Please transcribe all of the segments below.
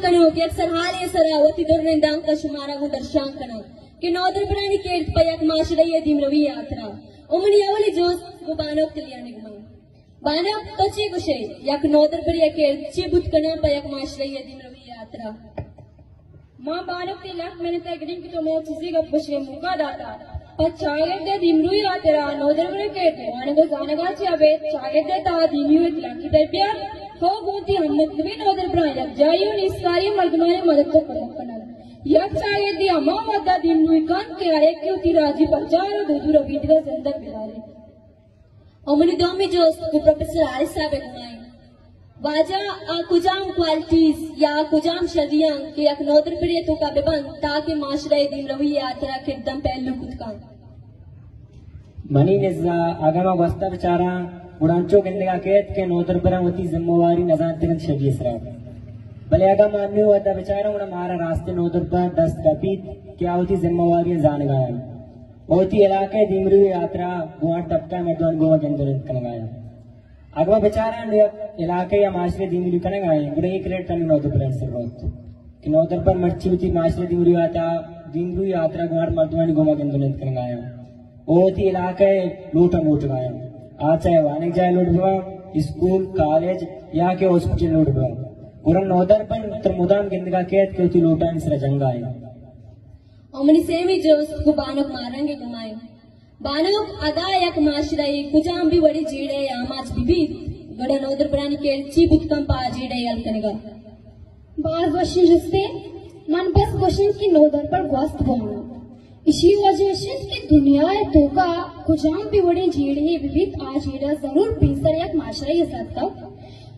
कनो कि अक्सर हाल सरावती दुर्निंदांग का शुमारा वो दर्शांग कनो कि नौदर प्राणी के पयक माशरये दिमरवी यात्रा उमनी अवली जोस वो बानोक तलियाने गमाई बानोक तो ची गुशे यक नौदर परिया के ची बुत कना पयक माशरये दिमरवी यात्रा मां बानोक ते लक मैंने तगड़िंग की तो मैं चीज़ी का बशरे मुका दाता पर चागे दे दिमरवी यात्रा नौदर परिया के वाने को जाने का चाहे चागे दे ता दिमियो इतलाकी तरबिया हो बोती हम भी नौदर प्राणी जाइयो निस्कारी मर्दमाने मदद को करना यक चाहे दी अम्मा वादा दिमरवी कान के आरे क्यों ती राजी पचारो दूर अभिद्रा ज़िंदग बिलारे अमनी दोमी जो को प्रोफेसर आरिस साहब घुमाए वाजा आ कुजाम क्वालिटीज या कुजाम शदियां के एक नौदर प्रिय तो का बेबन ताकि माशरे दिमरवी यात्रा के दम पहलू कुदका मनी निज़ा आगमा वस्ता बेचारा उड़ांचो गिंदगा केत के नौदर पर होती जिम्मेवारी नजात तिरन शदी सरा भले आगा मानने वादा बेचारा उड़ा मारा रास्ते नौदर पर 10 कपीत क्या होती जिम्मेवारी जान गाया होती इलाके दिमरवी यात्रा गुआ टपका में दोन गोवा जंदुरन कनगाया अगवा बेचारा इलाके या माशरे दिमरवी कनगाए गुड़े एक रेट तन नौदर पर से रोत कि नौदर पर मर्ची होती माशरे दिमरवी यात्रा गुआ मर्दवानी गोवा जंदुरन कनगाया होती इलाके लूट गाया आज चाहे वानिक जाए लूट स्कूल कॉलेज या के हॉस्पिटल लूट उरन नौदर पर उत्तर मुदाम गिंदगा केत के उती लूटा इंसरा जंगाए अमनी सेमी जो को बानोक मारेंगे घुमाए बानोक अदा यक माशराई कुजाम भी बड़ी जीड़े आमाज बीबी गड़ा नौदर प्राणी के ची बुतकम पा जीड़े यल कनेगा बार क्वेश्चन जस्ते मन बस क्वेश्चन की नौदर पर ग्वास्त बोलना इसी वजह से कि दुनिया तो का कुजाम भी बड़ी जीड़े विविध आ जीड़ा जरूर बेसर यक माशराई सकता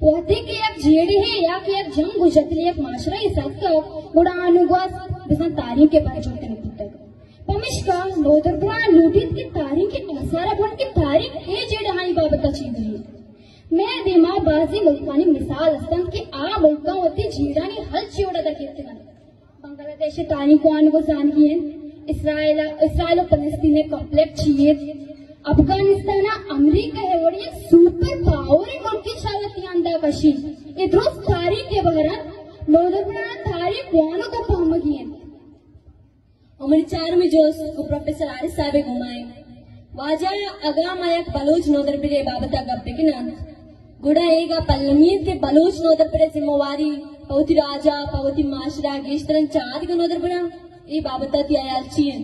वहते के एक जीड़ी है या कि एक जंग गुजरती एक माशरा ही सकता बड़ा अनुवास बिसन तारीख के बारे जोते नहीं पुस्तक पमिश्का नौदर पुराण लूटित की तारीख के आसारा बन की तारीख है जेड़ हाई बाबत का चीज है मैं दिमाग बाजी मुल्कानी मिसाल अस्तन कि आ मुल्का होती जीड़ानी हल चिवड़ा दा कहते हैं बांग्लादेश तारीख को आने को जान की है इस्राएल और फलस्तीन कॉम्प्लेक्स चाहिए अफगानिस्तान अमेरिका है और ये सुपर पावर है मुल्क की शालती अंदा कशी ये द्रोस तारीख के बहरन नौदर पुराण तारीख वालों को पहमगी है हमारे चार में जो को प्रोफेसर आरिस साहब घुमाए वाजा अगाम आयक बलोच नौदर पर बाबता गप्पे के नाम गुड़ा एगा पल्लमीत के बलोच नौदर पर जिम्मेवारी पौती राजा पौती माशरा गेश्तरन चाद के नौदर पर ये बाबता ती आयाल चाहिए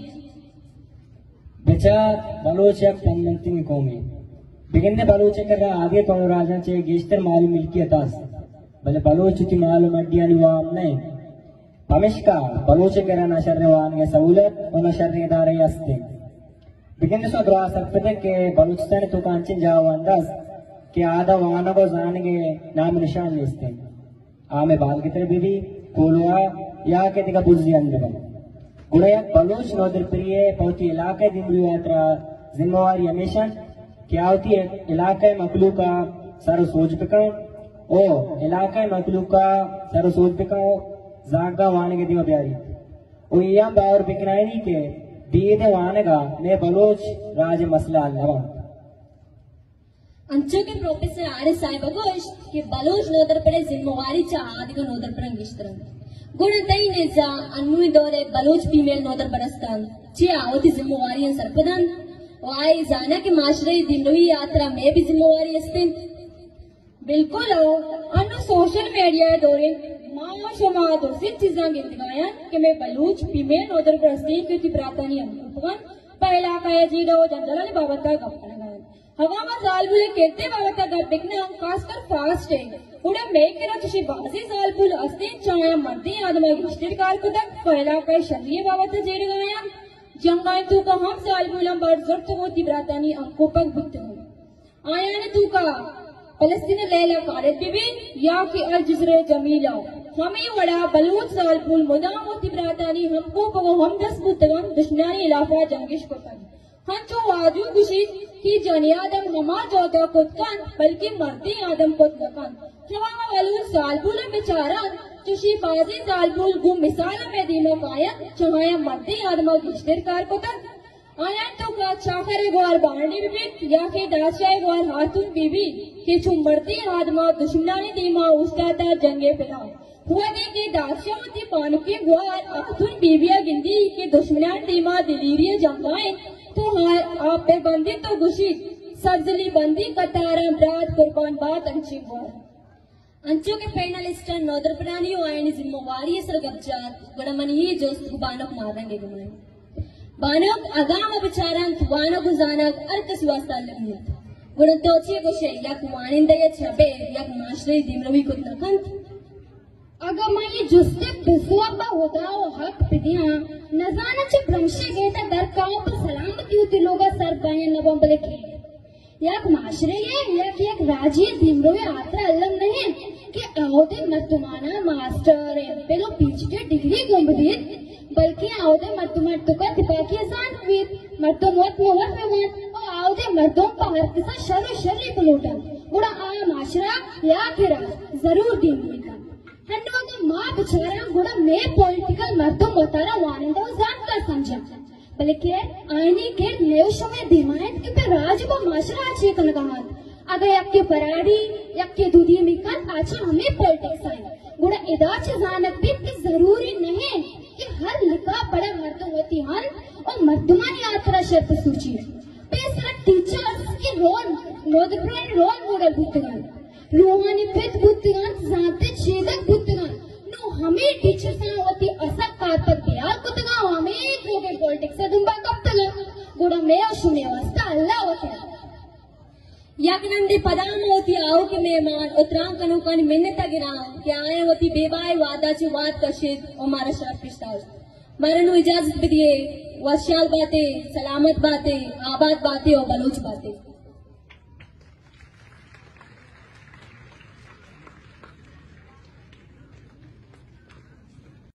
बेचार बलोच एक तन्नती में कौमी बिगिंदे बलोच कर रहा आगे कौन राजा चे गेश्तर मालूम मिल्कियत आस भले बलोच की मालूम अड्डियानी वाम नहीं पमिश्का बलोच कर नशर वान के सहूलत और नशर इदारे अस्ते बिगिंदे सो द्वा सकते के बलूचिस्तान तो कांचन जाओ अंदाज के आधा वाना को जान के नाम निशान लिस्ते आमे बाल की तरह बीबी कोलुआ या के दिखा बुझी अंदर गुड़े बलोच नौदर प्रिय पहुंची इलाके दिमरवी यात्रा जिम्मेवारी हमेशा क्या होती है इलाके मखलूक का सर सोच पिकाओ ओ इलाके मखलूक का सर सोच पिकाओ जागा वाने के दिवा प्यारी ओ या बावर बिकनाई नहीं के बीदे वाने का मैं बलोच राज मसला लवा अंचो के प्रोफेसर आरिस साहब गोश कि बलोच नौदर पर जिम्मेवारी चाहत को नौदर पर अंगिश्तरन गुण तई ने जा अन्नुई दौरे बलोच फीमेल नौदर परस्तान चे आवती जिम्मेवारी सरपदन वाई जाना के माशरे दिमरवी यात्रा में भी जिम्मेवारी अस्ते बिल्कुल हो अन्नु सोशल मीडिया दौरे माशमा तो सिर्फ चीज़ां गिनगाया कि मैं बलोच फीमेल नौदर परस्ती की ती प्रातनी अंकुपन पहला का जीडो जंजला ने बाबत का गप्पा लगाया हवा में जाल बुले कहते बाबत का गप बिकना खासकर फास्ट है उड़ा मेक के रचशी बाजी साल पुल अस्ते चाया मर्दी आदमा गिश्तिर कार को तक पहला का शरीय बाबत जेड़ गाया जंगाई तू का हम साल पुलम बार जरूरत होती ब्रातानी अंको पग बुत हो आया ने तू का फलस्तीन लैला कारेत बीबी या कि अल जिजरे जमीला हमें वड़ा बलूच साल पुल मुदाम होती ब्रातानी हमको पगो हम 10 बुतगम दुश्मनी इलाफा जंगिश को तक हंचो वाजू खुशी कि जनी आदम हमा जोगा कुतकान बल्कि मर्दी आदम कुतकान जवाना वालू सालपुल बेचारा चुशी बाजी सालपुल गुम मिसाल में दिनो काया चहाया मर्दी आदम गिश्तिर कार को तक आया तो का चाखरे गोर बांडी बीबी या के दाचाए गोर हाथुन बीबी के चुमर्दी आदम दुश्मनी दीमा उस्तादा जंगे पिला हुआ दे के दाक्षावती पानु के गुआर आखुन बीबिया गिंदी के दुश्मनान टीमा दिलीरिया जमाए तो आप पे बंदी तो गुशी सब्जली बंदी कतारा ब्रात कुर्बान बात अंची गुआर अंचो के पैनलिस्ट नौदर प्राणी आयन जिम्मेवारी सर गब्जात गड़मनी ही जोस्त बानक मारेंगे गुमाए बानक अगाम बिचारान बानक गुजानक अर्कस वास्ता लगनियत गुण तोचे गोशे यक वानिंदे छबे यक माशरे दिमरवी कुत नखंत अगर मैं ये जुस्ते बिस्वा होता हो हक पिदिया नजाना चे ब्रह्मशे गए ता दरकाओं पर सलामती होती लोगा सर बाएं नवंबले के यक माशरे यक यक राज्य दिमरवी आत्रा अल्लम नहीं कि आओते मर्तुमाना मास्टर पेलो पीछे डिग्री गुम्बवीर बल्कि आओते मर्तुमार तुका तिपाकी आसान वीर मर्तुमोत मोहर में वन और आओते मर्दों पहाड़ के साथ शर्र शर्री पलूटा उड़ा आ माशरा या किरा जरूर दिन का हन्नो तो माँ बेचारा गुड़ा में पॉलिटिकल मर्दों मोतारा वानिंदा जान कर समझा बल्कि आईनी के लेवशों में दिमाग के पे राज को माशरा अच्छे कन कहा अगर यक्के पराड़ी यक्के दूधी मिकन अच्छा हमें पॉलिटिक्स आए गुड़ा इदाच जानक भी कि जरूरी नहीं कि हर लिखा पढ़ा मर्दों होती हन और मर्दुमानी यात्रा शर्त सूची बेसरा टीचर्स की रोल मॉडल बुद्धिगन रूहानी फित बुद्धिगन जानते छेदक बुद्धिगन नो हमें टीचर्स ना होती असक कारपक बियार कुतगा हमें ग्लोबल पॉलिटिक्स से दुम्बा कब तक गुड़ा में शुने वास्ता अल्लाह होता है यकनंदे पदाम होती आओ के मेहमान उतराम कनुकन मिन्नत गिराम के आए होती बेबाई वादा ची वाद कशिद और मारा शराब पिस्ताज मरनु इजाजत भी दिए वशाल बातें सलामत बातें आबाद बातें और बलूच बातें